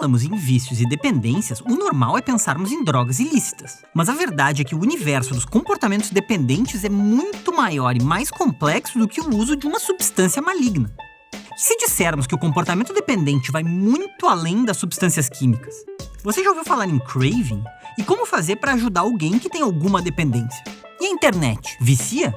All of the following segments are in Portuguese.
falamos em vícios e dependências, o normal é pensarmos em drogas ilícitas. Mas a verdade é que o universo dos comportamentos dependentes é muito maior e mais complexo do que o uso de uma substância maligna. E se dissermos que o comportamento dependente vai muito além das substâncias químicas? Você já ouviu falar em craving? E como fazer para ajudar alguém que tem alguma dependência? E a internet, vicia?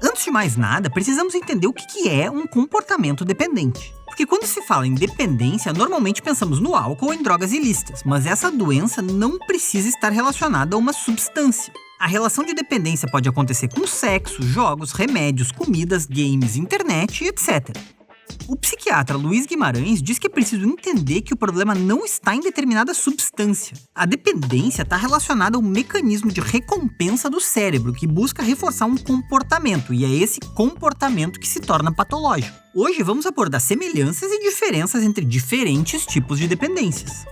Antes de mais nada, precisamos entender o que é um comportamento dependente. Porque quando se fala em dependência, normalmente pensamos no álcool ou em drogas ilícitas, mas essa doença não precisa estar relacionada a uma substância. A relação de dependência pode acontecer com sexo, jogos, remédios, comidas, games, internet, etc. O psiquiatra Luiz Guimarães diz que é preciso entender que o problema não está em determinada substância. A dependência está relacionada ao mecanismo de recompensa do cérebro, que busca reforçar um comportamento, e é esse comportamento que se torna patológico. Hoje vamos abordar semelhanças e diferenças entre diferentes tipos de dependências.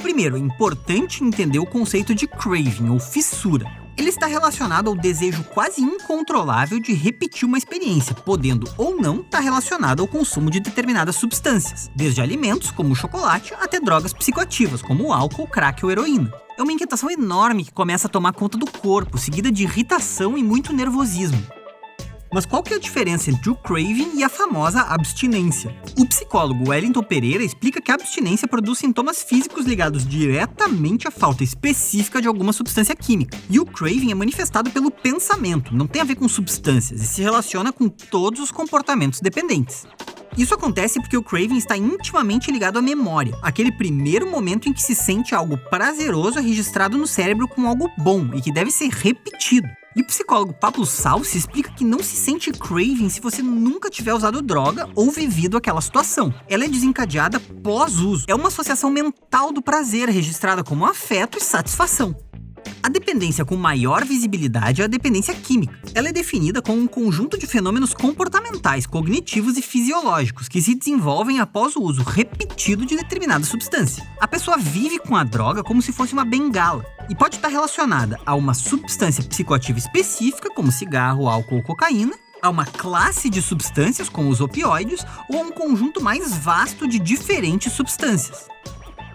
Primeiro, é importante entender o conceito de craving, ou fissura. Ele está relacionado ao desejo quase incontrolável de repetir uma experiência, podendo ou não estar relacionado ao consumo de determinadas substâncias, desde alimentos, como o chocolate, até drogas psicoativas, como o álcool, crack ou heroína. É uma inquietação enorme que começa a tomar conta do corpo, seguida de irritação e muito nervosismo. Mas qual que é a diferença entre o craving e a famosa abstinência? O psicólogo Wellington Pereira explica que a abstinência produz sintomas físicos ligados diretamente à falta específica de alguma substância química. E o craving é manifestado pelo pensamento, não tem a ver com substâncias e se relaciona com todos os comportamentos dependentes. Isso acontece porque o craving está intimamente ligado à memória. Aquele primeiro momento em que se sente algo prazeroso é registrado no cérebro como algo bom e que deve ser repetido. E o psicólogo Pablo Salsi explica que não se sente craving se você nunca tiver usado droga ou vivido aquela situação. Ela é desencadeada pós-uso. É uma associação mental do prazer registrada como afeto e satisfação. A dependência com maior visibilidade é a dependência química. Ela é definida como um conjunto de fenômenos comportamentais, cognitivos e fisiológicos que se desenvolvem após o uso repetido de determinada substância. A pessoa vive com a droga como se fosse uma bengala e pode estar relacionada a uma substância psicoativa específica, como cigarro, álcool ou cocaína, a uma classe de substâncias, como os opioides, ou a um conjunto mais vasto de diferentes substâncias.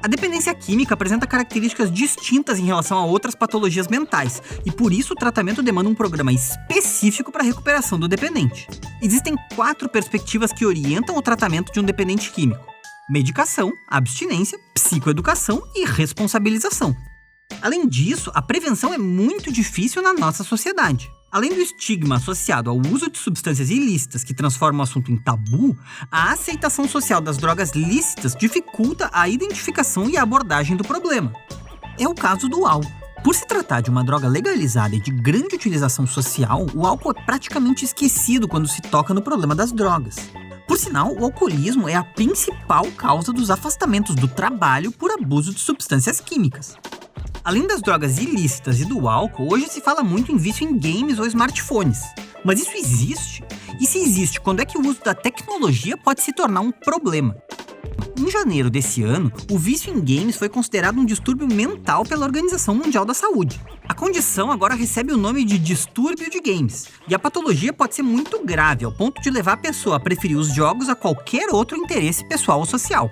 A dependência química apresenta características distintas em relação a outras patologias mentais, e por isso o tratamento demanda um programa específico para a recuperação do dependente. Existem 4 perspectivas que orientam o tratamento de um dependente químico: medicação, abstinência, psicoeducação e responsabilização. Além disso, a prevenção é muito difícil na nossa sociedade. Além do estigma associado ao uso de substâncias ilícitas que transforma o assunto em tabu, a aceitação social das drogas lícitas dificulta a identificação e a abordagem do problema. É o caso do álcool. Por se tratar de uma droga legalizada e de grande utilização social, o álcool é praticamente esquecido quando se toca no problema das drogas. Por sinal, o alcoolismo é a principal causa dos afastamentos do trabalho por abuso de substâncias químicas. Além das drogas ilícitas e do álcool, hoje se fala muito em vício em games ou smartphones. Mas isso existe? E se existe, quando é que o uso da tecnologia pode se tornar um problema? Em janeiro desse ano, o vício em games foi considerado um distúrbio mental pela Organização Mundial da Saúde. A condição agora recebe o nome de distúrbio de games, e a patologia pode ser muito grave, ao ponto de levar a pessoa a preferir os jogos a qualquer outro interesse pessoal ou social.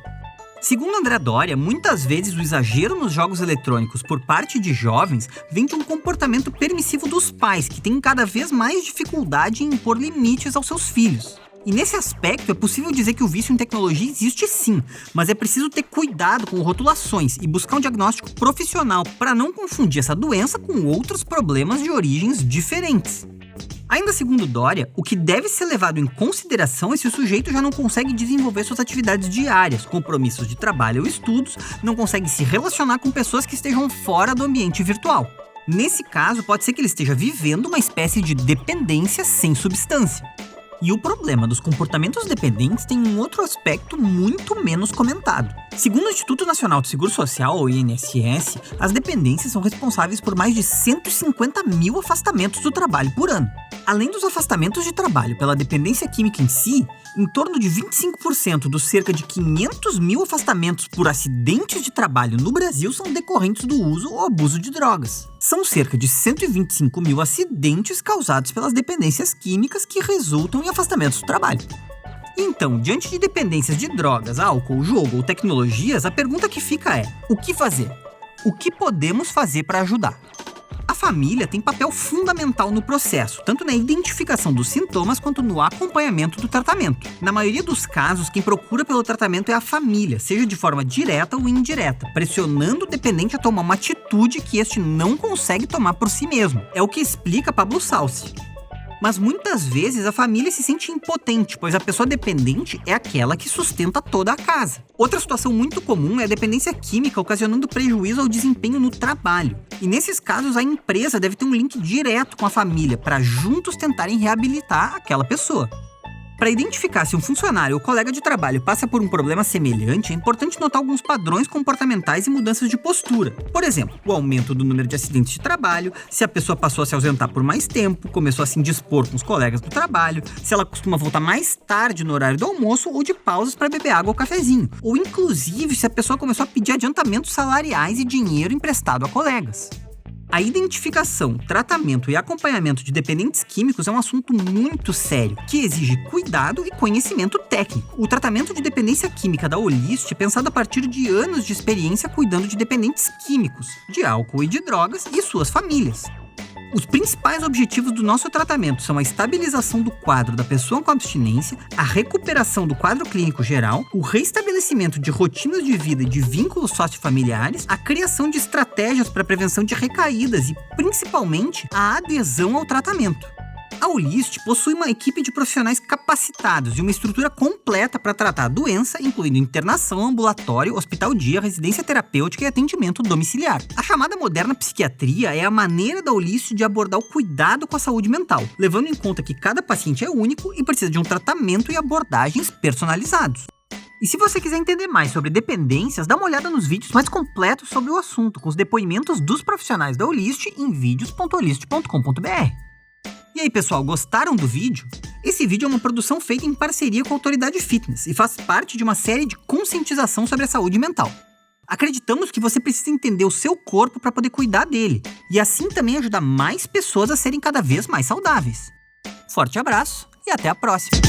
Segundo André Doria, muitas vezes o exagero nos jogos eletrônicos por parte de jovens vem de um comportamento permissivo dos pais, que têm cada vez mais dificuldade em impor limites aos seus filhos. E nesse aspecto é possível dizer que o vício em tecnologia existe sim, mas é preciso ter cuidado com rotulações e buscar um diagnóstico profissional para não confundir essa doença com outros problemas de origens diferentes. Ainda segundo Doria, o que deve ser levado em consideração é se o sujeito já não consegue desenvolver suas atividades diárias, compromissos de trabalho ou estudos, não consegue se relacionar com pessoas que estejam fora do ambiente virtual. Nesse caso, pode ser que ele esteja vivendo uma espécie de dependência sem substância. E o problema dos comportamentos dependentes tem um outro aspecto muito menos comentado. Segundo o Instituto Nacional de Seguro Social, ou INSS, as dependências são responsáveis por mais de 150 mil afastamentos do trabalho por ano. Além dos afastamentos de trabalho pela dependência química em si, em torno de 25% dos cerca de 500 mil afastamentos por acidentes de trabalho no Brasil são decorrentes do uso ou abuso de drogas. São cerca de 125 mil acidentes causados pelas dependências químicas que resultam em afastamentos do trabalho. Então, diante de dependências de drogas, álcool, jogo ou tecnologias, a pergunta que fica é: o que fazer? O que podemos fazer para ajudar? A família tem papel fundamental no processo, tanto na identificação dos sintomas quanto no acompanhamento do tratamento. Na maioria dos casos, quem procura pelo tratamento é a família, seja de forma direta ou indireta, pressionando o dependente a tomar uma atitude que este não consegue tomar por si mesmo. É o que explica Pablo Salsi. Mas muitas vezes a família se sente impotente, pois a pessoa dependente é aquela que sustenta toda a casa. Outra situação muito comum é a dependência química ocasionando prejuízo ao desempenho no trabalho. E nesses casos a empresa deve ter um link direto com a família para juntos tentarem reabilitar aquela pessoa. Para identificar se um funcionário ou colega de trabalho passa por um problema semelhante, é importante notar alguns padrões comportamentais e mudanças de postura. Por exemplo, o aumento do número de acidentes de trabalho, se a pessoa passou a se ausentar por mais tempo, começou a se indispor com os colegas do trabalho, se ela costuma voltar mais tarde no horário do almoço ou de pausas para beber água ou cafezinho, ou inclusive se a pessoa começou a pedir adiantamentos salariais e dinheiro emprestado a colegas. A identificação, tratamento e acompanhamento de dependentes químicos é um assunto muito sério, que exige cuidado e conhecimento técnico. O tratamento de dependência química da Olist é pensado a partir de anos de experiência cuidando de dependentes químicos, de álcool e de drogas e suas famílias. Os principais objetivos do nosso tratamento são a estabilização do quadro da pessoa com abstinência, a recuperação do quadro clínico geral, o restabelecimento de rotinas de vida e de vínculos sociofamiliares, a criação de estratégias para a prevenção de recaídas e, principalmente, a adesão ao tratamento. A Olist possui uma equipe de profissionais capacitados e uma estrutura completa para tratar a doença, incluindo internação, ambulatório, hospital-dia, residência terapêutica e atendimento domiciliar. A chamada moderna psiquiatria é a maneira da Olist de abordar o cuidado com a saúde mental, levando em conta que cada paciente é único e precisa de um tratamento e abordagens personalizados. E se você quiser entender mais sobre dependências, dá uma olhada nos vídeos mais completos sobre o assunto, com os depoimentos dos profissionais da Olist em vídeos.olist.com.br. E aí, pessoal, gostaram do vídeo? Esse vídeo é uma produção feita em parceria com a Autoridade Fitness e faz parte de uma série de conscientização sobre a saúde mental. Acreditamos que você precisa entender o seu corpo para poder cuidar dele e assim também ajudar mais pessoas a serem cada vez mais saudáveis. Forte abraço e até a próxima!